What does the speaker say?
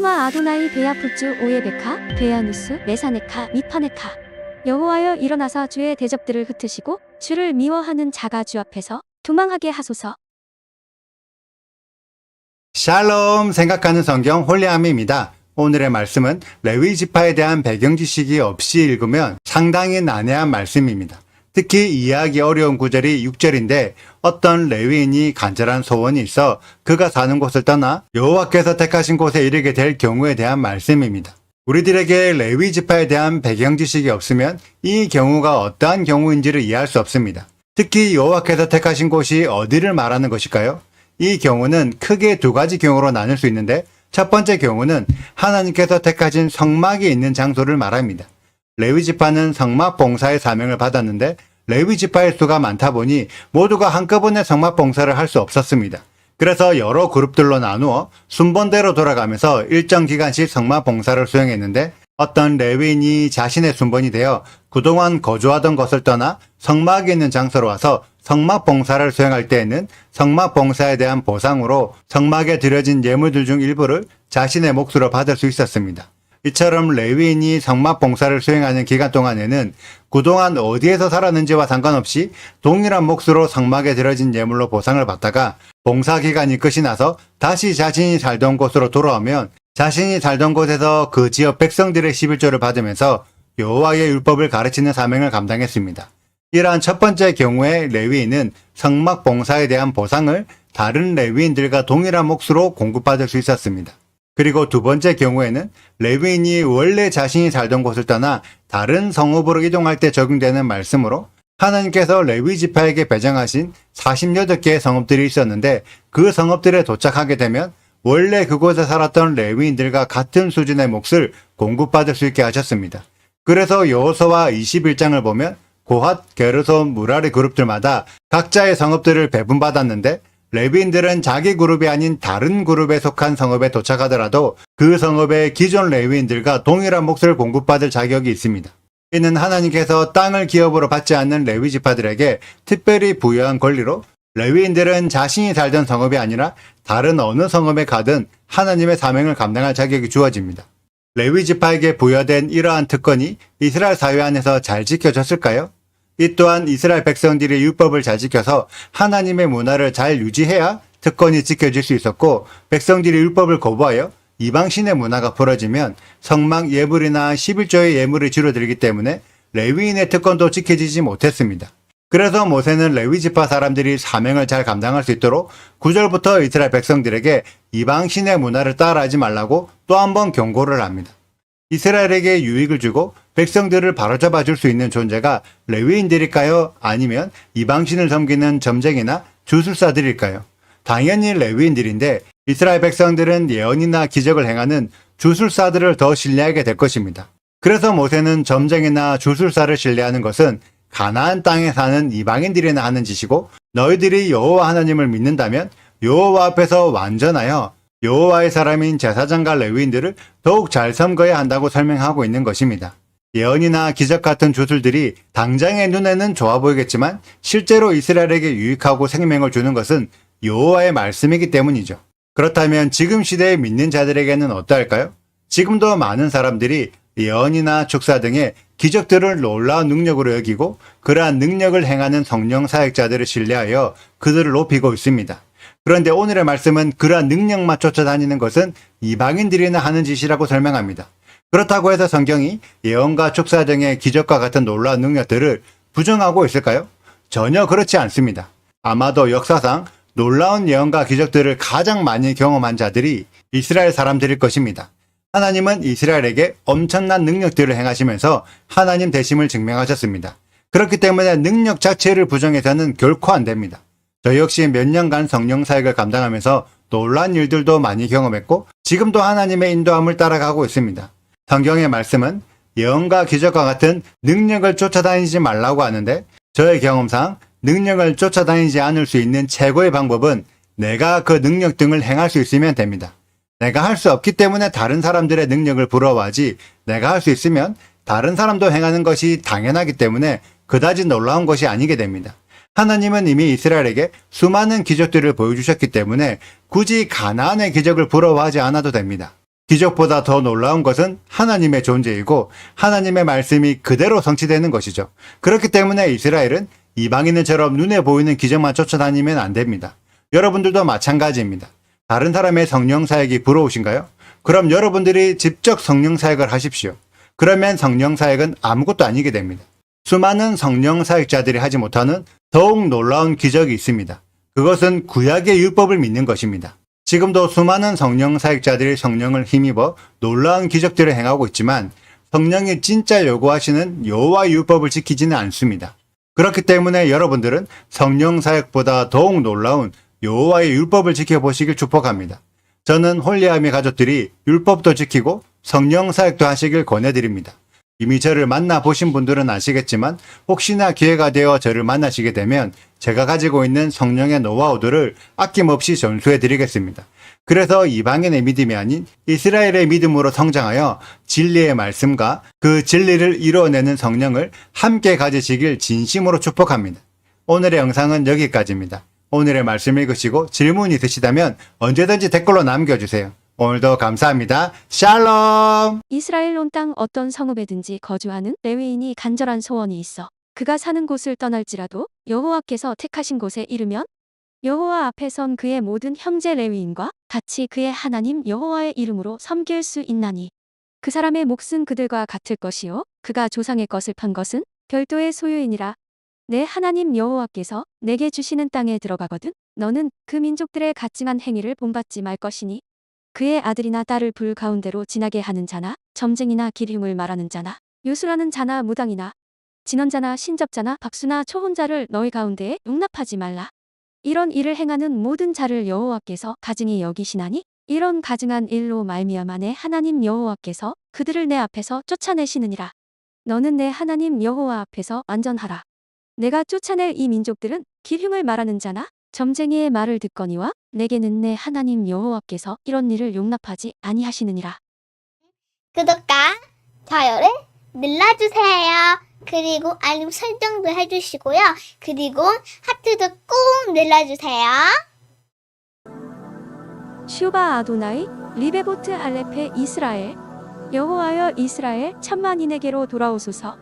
슈마 아도나이 베야푸츠 오예베카 베야누스 메사네카 미파네카. 여호와여 일어나사 주의 대적들을 흩으시고 주를 미워하는 자가 주 앞에서 도망하게 하소서. 샬롬 생각하는 성경 홀리함입니다. 오늘의 말씀은 레위 지파에 대한 배경 지식이 없이 읽으면 상당히 난해한 말씀입니다. 특히 이해하기 어려운 구절이 6절인데 어떤 레위인이 간절한 소원이 있어 그가 사는 곳을 떠나 여호와께서 택하신 곳에 이르게 될 경우에 대한 말씀입니다. 우리들에게 레위 지파에 대한 배경 지식이 없으면 이 경우가 어떠한 경우인지를 이해할 수 없습니다. 특히 여호와께서 택하신 곳이 어디를 말하는 것일까요? 이 경우는 크게 두 가지 경우로 나눌 수 있는데 첫 번째 경우는 하나님께서 택하신 성막이 있는 장소를 말합니다. 레위 지파는 성막 봉사의 사명을 받았는데 레위 지파의 수가 많다 보니 모두가 한꺼번에 성막 봉사를 할 수 없었습니다. 그래서 여러 그룹들로 나누어 순번대로 돌아가면서 일정 기간씩 성막 봉사를 수행했는데 어떤 레위인이 자신의 순번이 되어 그동안 거주하던 것을 떠나 성막이 있는 장소로 와서 성막 봉사를 수행할 때에는 성막 봉사에 대한 보상으로 성막에 드려진 예물들 중 일부를 자신의 몫으로 받을 수 있었습니다. 이처럼 레위인이 성막 봉사를 수행하는 기간 동안에는 그동안 어디에서 살았는지와 상관없이 동일한 몫으로 성막에 드려진 예물로 보상을 받다가 봉사 기간이 끝이 나서 다시 자신이 살던 곳으로 돌아오면 자신이 살던 곳에서 그 지역 백성들의 11조를 받으면서 여호와의 율법을 가르치는 사명을 감당했습니다. 이러한 첫 번째 경우에 레위인은 성막 봉사에 대한 보상을 다른 레위인들과 동일한 몫으로 공급받을 수 있었습니다. 그리고 두 번째 경우에는 레위인이 원래 자신이 살던 곳을 떠나 다른 성읍으로 이동할 때 적용되는 말씀으로 하나님께서 레위 지파에게 배정하신 48개의 성읍들이 있었는데 그 성읍들에 도착하게 되면 원래 그곳에 살았던 레위인들과 같은 수준의 몫을 공급받을 수 있게 하셨습니다. 그래서 여호수아 21장을 보면 고핫, 게르손, 무라리 그룹들마다 각자의 성읍들을 배분받았는데 레위인들은 자기 그룹이 아닌 다른 그룹에 속한 성읍에 도착하더라도 그 성읍의 기존 레위인들과 동일한 몫을 공급받을 자격이 있습니다. 이는 하나님께서 땅을 기업으로 받지 않는 레위 지파들에게 특별히 부여한 권리로 레위인들은 자신이 살던 성읍이 아니라 다른 어느 성읍에 가든 하나님의 사명을 감당할 자격이 주어집니다. 레위 지파에게 부여된 이러한 특권이 이스라엘 사회 안에서 잘 지켜졌을까요? 이 또한 이스라엘 백성들이 율법을 잘 지켜서 하나님의 문화를 잘 유지해야 특권이 지켜질 수 있었고 백성들이 율법을 거부하여 이방신의 문화가 풀어지면 성막 예물이나 11조의 예물이 줄어들기 때문에 레위인의 특권도 지켜지지 못했습니다. 그래서 모세는 레위 지파 사람들이 사명을 잘 감당할 수 있도록 9절부터 이스라엘 백성들에게 이방신의 문화를 따라하지 말라고 또 한 번 경고를 합니다. 이스라엘에게 유익을 주고 백성들을 바로잡아 줄 수 있는 존재가 레위인들일까요? 아니면 이방신을 섬기는 점쟁이나 주술사들일까요? 당연히 레위인들인데 이스라엘 백성들은 예언이나 기적을 행하는 주술사들을 더 신뢰하게 될 것입니다. 그래서 모세는 점쟁이나 주술사를 신뢰하는 것은 가나안 땅에 사는 이방인들이나 하는 짓이고 너희들이 여호와 하나님을 믿는다면 여호와 앞에서 완전하여 여호와의 사람인 제사장과 레위인들을 더욱 잘 섬겨야 한다고 설명하고 있는 것입니다. 예언이나 기적 같은 주술들이 당장의 눈에는 좋아 보이겠지만 실제로 이스라엘에게 유익하고 생명을 주는 것은 여호와의 말씀이기 때문이죠. 그렇다면 지금 시대에 믿는 자들에게는 어떠할까요? 지금도 많은 사람들이 예언이나 축사 등의 기적들을 놀라운 능력으로 여기고 그러한 능력을 행하는 성령 사역자들을 신뢰하여 그들을 높이고 있습니다. 그런데 오늘의 말씀은 그러한 능력만 쫓아다니는 것은 이방인들이나 하는 짓이라고 설명합니다. 그렇다고 해서 성경이 예언과 축사 등의 기적과 같은 놀라운 능력들을 부정하고 있을까요? 전혀 그렇지 않습니다. 아마도 역사상 놀라운 예언과 기적들을 가장 많이 경험한 자들이 이스라엘 사람들일 것입니다. 하나님은 이스라엘에게 엄청난 능력들을 행하시면서 하나님 되심을 증명하셨습니다. 그렇기 때문에 능력 자체를 부정해서는 결코 안 됩니다. 저 역시 몇 년간 성령 사역을 감당하면서 놀라운 일들도 많이 경험했고 지금도 하나님의 인도함을 따라가고 있습니다. 성경의 말씀은 예언과 기적과 같은 능력을 쫓아다니지 말라고 하는데 저의 경험상 능력을 쫓아다니지 않을 수 있는 최고의 방법은 내가 그 능력 등을 행할 수 있으면 됩니다. 내가 할 수 없기 때문에 다른 사람들의 능력을 부러워하지 내가 할 수 있으면 다른 사람도 행하는 것이 당연하기 때문에 그다지 놀라운 것이 아니게 됩니다. 하나님은 이미 이스라엘에게 수많은 기적들을 보여주셨기 때문에 굳이 가나안의 기적을 부러워하지 않아도 됩니다. 기적보다 더 놀라운 것은 하나님의 존재이고 하나님의 말씀이 그대로 성취되는 것이죠. 그렇기 때문에 이스라엘은 이방인들처럼 눈에 보이는 기적만 쫓아다니면 안 됩니다. 여러분들도 마찬가지입니다. 다른 사람의 성령 사역이 부러우신가요? 그럼 여러분들이 직접 성령 사역을 하십시오. 그러면 성령 사역은 아무것도 아니게 됩니다. 수많은 성령 사역자들이 하지 못하는 더욱 놀라운 기적이 있습니다. 그것은 구약의 율법을 믿는 것입니다. 지금도 수많은 성령 사역자들이 성령을 힘입어 놀라운 기적들을 행하고 있지만 성령이 진짜 요구하시는 여호와의 율법을 지키지는 않습니다. 그렇기 때문에 여러분들은 성령 사역보다 더욱 놀라운 여호와의 율법을 지켜보시길 축복합니다. 저는 홀리아미 가족들이 율법도 지키고 성령 사역도 하시길 권해드립니다. 이미 저를 만나보신 분들은 아시겠지만 혹시나 기회가 되어 저를 만나시게 되면 제가 가지고 있는 성령의 노하우들을 아낌없이 전수해드리겠습니다. 그래서 이방인의 믿음이 아닌 이스라엘의 믿음으로 성장하여 진리의 말씀과 그 진리를 이루어내는 성령을 함께 가지시길 진심으로 축복합니다. 오늘의 영상은 여기까지입니다. 오늘의 말씀 읽으시고 질문 있으시다면 언제든지 댓글로 남겨주세요. 오늘도 감사합니다. 샬롬! 이스라엘 온 땅 어떤 성읍에든지 거주하는 레위인이 간절한 소원이 있어 그가 사는 곳을 떠날지라도 여호와께서 택하신 곳에 이르면 여호와 앞에 선 그의 모든 형제 레위인과 같이 그의 하나님 여호와의 이름으로 섬길 수 있나니 그 사람의 몫은 그들과 같을 것이요 그가 조상의 것을 판 것은 별도의 소유이니라. 내 하나님 여호와께서 내게 주시는 땅에 들어가거든 너는 그 민족들의 가증한 행위를 본받지 말 것이니 그의 아들이나 딸을 불 가운데로 지나게 하는 자나 점쟁이나 기흉을 말하는 자나 요술하는 자나 무당이나 진언자나 신접자나 박수나 초혼자를 너희 가운데에 용납하지 말라. 이런 일을 행하는 모든 자를 여호와께서 가증히 여기시나니 이런 가증한 일로 말미암아 내 하나님 여호와께서 그들을 내 앞에서 쫓아내시느니라. 너는 내 하나님 여호와 앞에서 완전하라. 내가 쫓아낼 이 민족들은 기흉을 말하는 자나 점쟁이의 말을 듣거니와 내게는 내 하나님 여호와께서 이런 일을 용납하지 아니하시느니라. 구독과 좋아요를 눌러주세요. 그리고 알림 설정도 해주시고요. 그리고 하트도 꼭 눌러주세요. 슈바 아도나이 리베보트 알레페 이스라엘 여호와여 이스라엘 천만인에게로 돌아오소서.